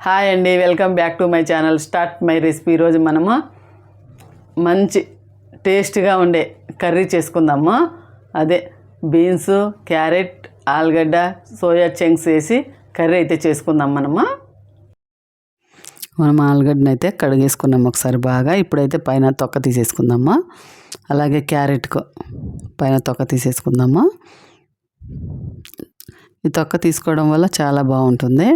Hi అండి, welcome back to my channel start my recipe. ఈరోజు మనము మంచి టేస్ట్గా ఉండే కర్రీ చేసుకుందాము. అదే బీన్స్, క్యారెట్, ఆలుగడ్డ, సోయా చంక్స్ వేసి కర్రీ అయితే చేసుకుందాం. మనం ఆలుగడ్డను అయితే కడిగేసుకున్నాము ఒకసారి బాగా. ఇప్పుడైతే పైన తొక్క తీసేసుకుందాము. అలాగే క్యారెట్కు పైన తొక్క తీసేసుకుందాము. ఈ తొక్క తీసుకోవడం వల్ల చాలా బాగుంటుంది.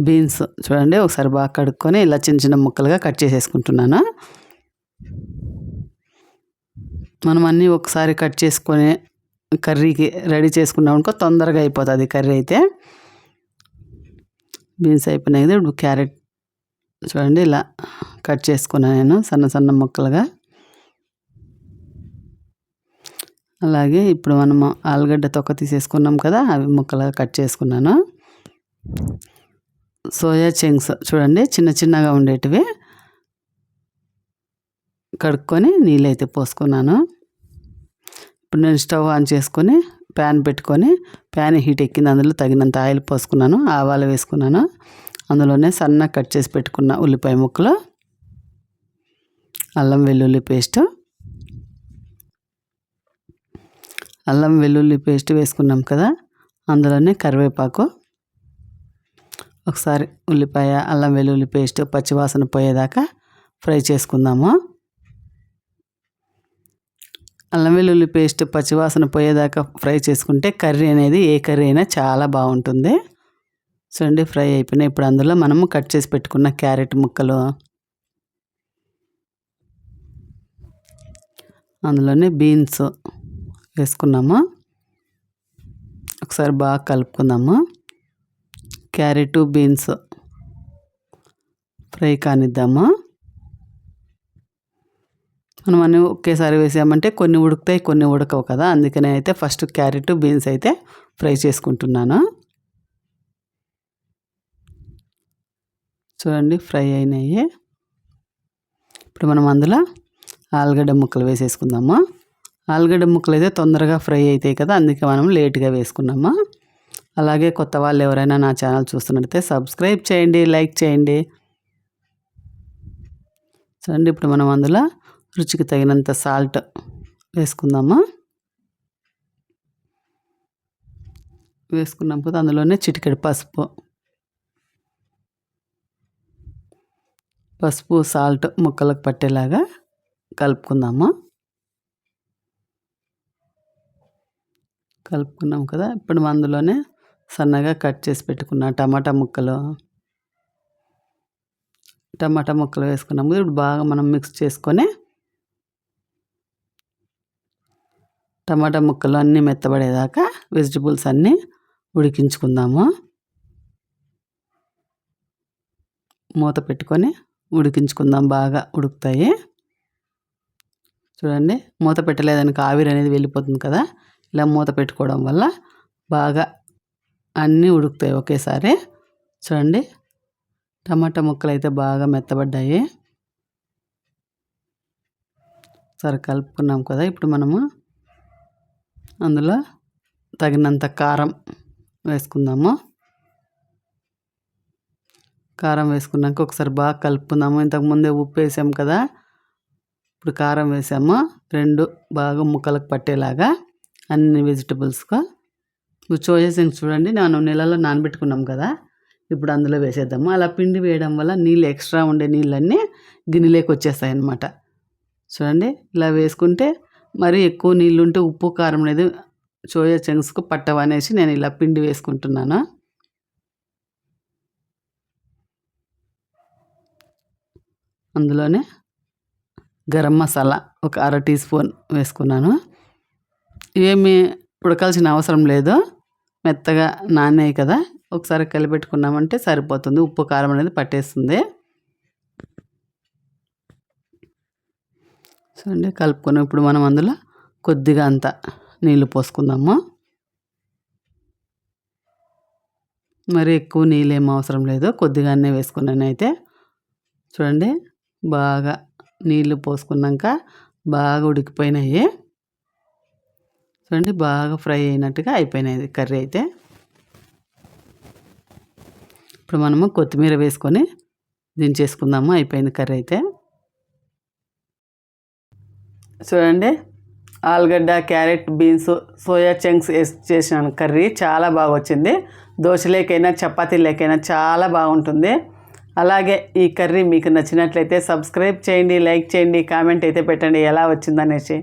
బీన్స్ చూడండి, ఒకసారి బాగా కడుక్కొని ఇలా చిన్న చిన్న ముక్కలుగా కట్ చేసేసుకుంటున్నాను. మనం అన్నీ ఒకసారి కట్ చేసుకొని కర్రీకి రెడీ చేసుకున్నాం అనుకో తొందరగా అయిపోతుంది కర్రీ అయితే. బీన్స్ అయిపోయినాయి కదా, ఇప్పుడు క్యారెట్ చూడండి ఇలా కట్ చేసుకున్నాను నేను సన్న సన్న ముక్కలుగా. అలాగే ఇప్పుడు మనము ఆలుగడ్డ తొక్క తీసేసుకున్నాం కదా, అవి ముక్కలుగా కట్ చేసుకున్నాను. సోయా చంక్స్ చూడండి చిన్న చిన్నగా ఉండేటివి కడుక్కొని నీళ్ళైతే పోసుకున్నాను. ఇప్పుడు నేను స్టవ్ ఆన్ చేసుకొని ప్యాన్ పెట్టుకొని ప్యాన్ హీట్ ఎక్కింది, అందులో తగినంత ఆయిల్ పోసుకున్నాను. ఆవాలు వేసుకున్నాను. అందులోనే సన్నగా కట్ చేసి పెట్టుకున్న ఉల్లిపాయ ముక్కలు, అల్లం వెల్లుల్లి పేస్ట్ వేసుకున్నాం కదా, అందులోనే కరివేపాకు. ఒకసారి ఉల్లిపాయ, అల్లం వెల్లుల్లి పేస్ట్ పచ్చివాసన పోయేదాకా ఫ్రై చేసుకుందాము. అల్లం వెల్లుల్లి పేస్ట్ పచ్చివాసన పోయేదాకా ఫ్రై చేసుకుంటే కర్రీ అనేది ఏ కర్రీ అయినా చాలా బాగుంటుంది. చూడండి ఫ్రై అయిపోయినాయి. ఇప్పుడు అందులో మనము కట్ చేసి పెట్టుకున్న క్యారెట్ ముక్కలు, అందులోనే బీన్స్ వేసుకున్నాము. ఒకసారి బాగా కలుపుకుందాము. క్యారెట్ బీన్స్ ఫ్రై కానిద్దాము. మనం అన్నీ ఒకేసారి వేసామంటే కొన్ని ఉడుకుతాయి, కొన్ని ఉడకవు కదా, అందుకనే అయితే ఫస్ట్ క్యారెట్ బీన్స్ అయితే ఫ్రై చేసుకుంటున్నాను. చూడండి ఫ్రై అయినాయి. ఇప్పుడు మనం అందులో ఆలుగడ్డ ముక్కలు వేసేసుకుందాము. ఆలుగడ్డ ముక్కలు అయితే తొందరగా ఫ్రై అవుతాయి కదా, అందుకే మనం లేట్గా వేసుకున్నాము. అలాగే కొత్త వాళ్ళు ఎవరైనా నా ఛానల్ చూస్తున్నట్లయితే సబ్స్క్రైబ్ చేయండి, లైక్ చేయండి. చూడండి ఇప్పుడు మనం అందులో రుచికి తగినంత సాల్ట్ వేసుకుందాము. వేసుకున్నాం కదా, అందులోనే చిటికెడు పసుపు సాల్ట్ ముక్కలకు పట్టేలాగా కలుపుకుందాము. కలుపుకున్నాం కదా, ఇప్పుడు అందులోనే సన్నగా కట్ చేసి పెట్టుకున్న టమాటా ముక్కలు వేసుకున్నాము. ఇప్పుడు బాగా మనం మిక్స్ చేసుకొని టమాటా ముక్కలు అన్నీ మెత్తబడేదాకా వెజిటబుల్స్ అన్నీ ఉడికించుకుందాము. మూత పెట్టుకొని ఉడికించుకుందాం, బాగా ఉడుకుతాయి. చూడండి మూత పెట్టలేదనుకో ఆవిరి అనేది వెళ్ళిపోతుంది కదా, ఇలా మూత పెట్టుకోవడం వల్ల బాగా అన్నీ ఉడుకుతాయి ఒకేసారి. చూడండి టమాటా ముక్కలు అయితే బాగా మెత్తబడ్డాయి. సరే కలుపుకున్నాం కదా, ఇప్పుడు మనము అందులో తగినంత కారం వేసుకుందాము. కారం వేసుకున్నాక ఒకసారి బాగా కలుపుకుందాము. ఇంతకుముందే ఉప్పు వేసాం కదా, ఇప్పుడు కారం వేసాము. రెండు బాగా ముక్కలకు పట్టేలాగా అన్ని వెజిటబుల్స్గా. సోయా చంక్స్ చూడండి నేను నీళ్ళలో నానబెట్టుకున్నాం కదా, ఇప్పుడు అందులో వేసేద్దాము. అలా పిండి వేయడం వల్ల నీళ్ళు ఎక్స్ట్రా ఉండే నీళ్ళన్నీ గిన్నెలోకి వచ్చేస్తాయి అన్నమాట. చూడండి ఇలా వేసుకుంటే మరీ ఎక్కువ నీళ్ళు ఉంటే ఉప్పు కారం అనేది సోయా చంక్స్కు పట్టవనేసి నేను ఇలా పిండి వేసుకుంటున్నాను. అందులోనే గరం మసాలా ఒక 1/2 టీ స్పూన్ వేసుకున్నాను. ఏమి ఉడకాల్సిన అవసరం లేదు, మెత్తగా నానాయి కదా, ఒకసారి కలిపెట్టుకున్నామంటే సరిపోతుంది. ఉప్పు కారం అనేది పట్టేస్తుంది. చూడండి కలుపుకున్నాం. ఇప్పుడు మనం అందులో కొద్దిగా అంత నీళ్ళు పోసుకుందాము. మరి ఎక్కువ నీళ్ళు ఏం అవసరం లేదు, కొద్దిగానే వేసుకున్నాను అయితే. చూడండి బాగా నీళ్ళు పోసుకున్నాక బాగా ఉడికిపోయినాయి. చూడండి బాగా ఫ్రై అయినట్టుగా అయిపోయినాయి కర్రీ అయితే. ఇప్పుడు మనము కొత్తిమీర వేసుకొని దించేసుకుందాము. అయిపోయింది కర్రీ అయితే. చూడండి, ఆలుగడ్డ, క్యారెట్, బీన్స్, సోయా చంక్స్ వేసి చేసిన కర్రీ చాలా బాగా వచ్చింది. దోశలేకైనా చపాతీలేకైనా చాలా బాగుంటుంది. అలాగే ఈ కర్రీ మీకు నచ్చినట్లయితే సబ్స్క్రైబ్ చేయండి, లైక్ చేయండి, కామెంట్ అయితే పెట్టండి ఎలా వచ్చిందనేసి.